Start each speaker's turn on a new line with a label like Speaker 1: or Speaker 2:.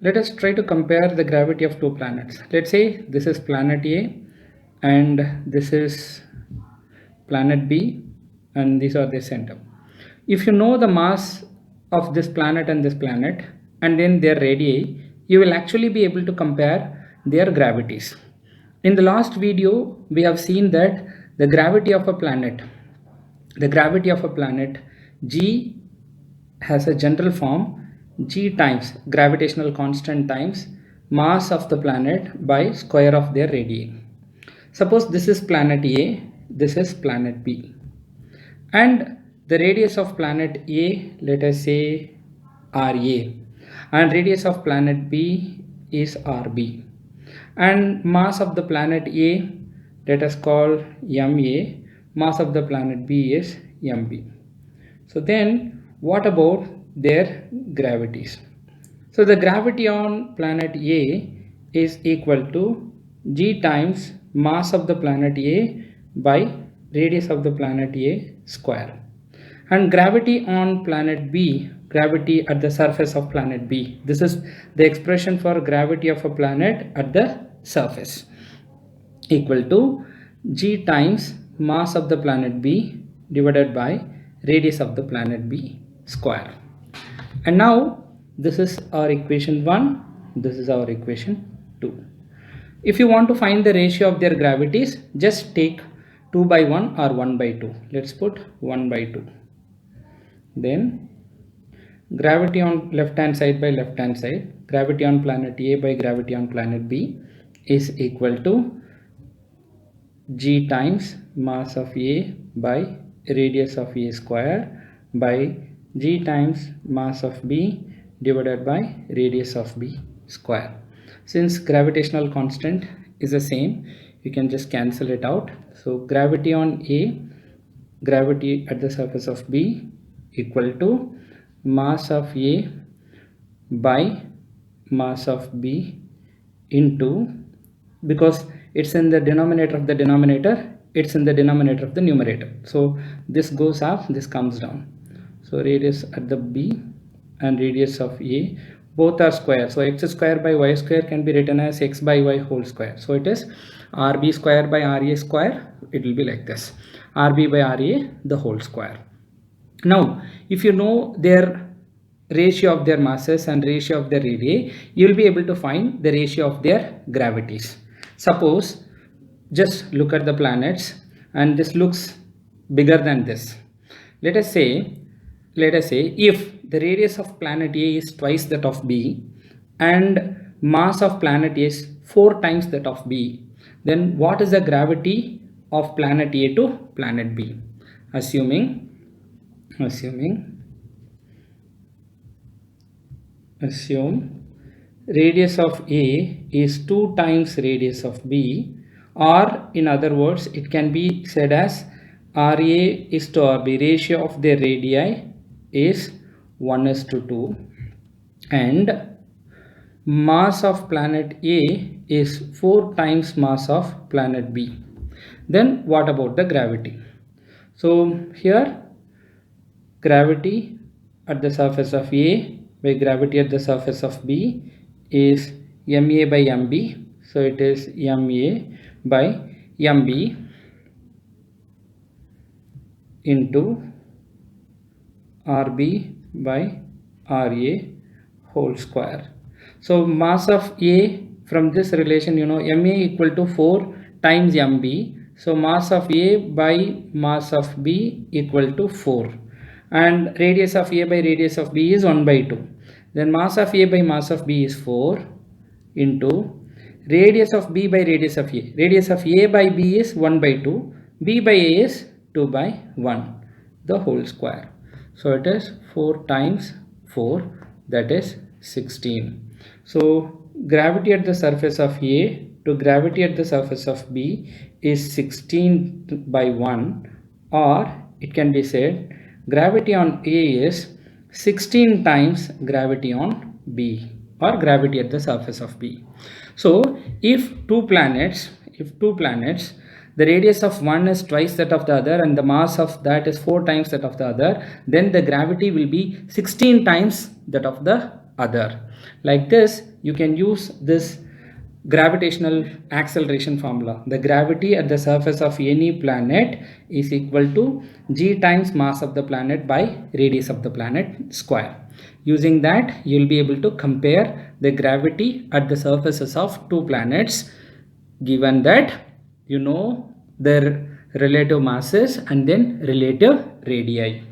Speaker 1: Let us try to compare the gravity of two planets. Let's say this is planet A and this is planet B, and these are the center. If you know the mass of this planet and this planet and then their radii, you will actually be able to compare their gravities. In the last video, we have seen that the gravity of a planet G has a general form G times gravitational constant times mass of the planet by square of their radii. Suppose this is planet A, this is planet B, and the radius of planet A, let us say RA, and radius of planet B is RB, and mass of the planet A, let us call MA, mass of the planet B is MB. So then what about their gravities? So the gravity on planet A is equal to G times mass of the planet A by radius of the planet A square. And gravity on planet B, gravity at the surface of planet B, this is the expression for gravity of a planet at the surface, equal to G times mass of the planet B divided by radius of the planet B square. And now this is our equation 1, this is our equation 2. If you want to find the ratio of their gravities, just take 2 by 1 or 1 by 2. Let's put 1 by 2. Then gravity on left hand side by left hand side, gravity on planet A by gravity on planet B is equal to G times mass of A by radius of A square by G times mass of B divided by radius of B square. Since gravitational constant is the same, you can just cancel it out. So gravity on A, gravity at the surface of B equal to mass of A by mass of B into, because it's in the denominator of the denominator, it's in the denominator of the numerator. So this goes up, this comes down. So radius at the B and radius of A, both are square. So x square by y square can be written as x by y whole square. So it is RB square by RA square. It will be like this, RB by RA the whole square. Now, if you know their ratio of their masses and ratio of their radii, you will be able to find the ratio of their gravities. Suppose, just look at the planets and this looks bigger than this. Let us say if the radius of planet A is twice that of B and mass of planet A is 4 times that of B, then what is the gravity of planet A to planet B? Assuming radius of A is 2 times radius of B, or in other words it can be said as RA is to RB, ratio of their radii is 1:2, and mass of planet A is 4 times mass of planet B. Then what about the gravity? So here gravity at the surface of A by gravity at the surface of B is MA by MB. So it is MA by MB into RB by RA whole square. So mass of A, from this relation, you know, MA equal to 4 times MB. So mass of A by mass of B equal to 4. And radius of A by radius of B is 1/2. Then mass of A by mass of B is 4 into radius of B by radius of A. Radius of A by B is 1/2. B by A is 2/1, the whole square. So it is 4 times 4, that is 16. So gravity at the surface of A to gravity at the surface of B is 16/1, or it can be said gravity on A is 16 times gravity on B, or gravity at the surface of B. So if two planets, the radius of one is twice that of the other and the mass of that is 4 times that of the other, then the gravity will be 16 times that of the other. Like this, you can use this gravitational acceleration formula. The gravity at the surface of any planet is equal to g times mass of the planet by radius of the planet square. Using that, you will be able to compare the gravity at the surfaces of two planets, given that you know their relative masses and then relative radii.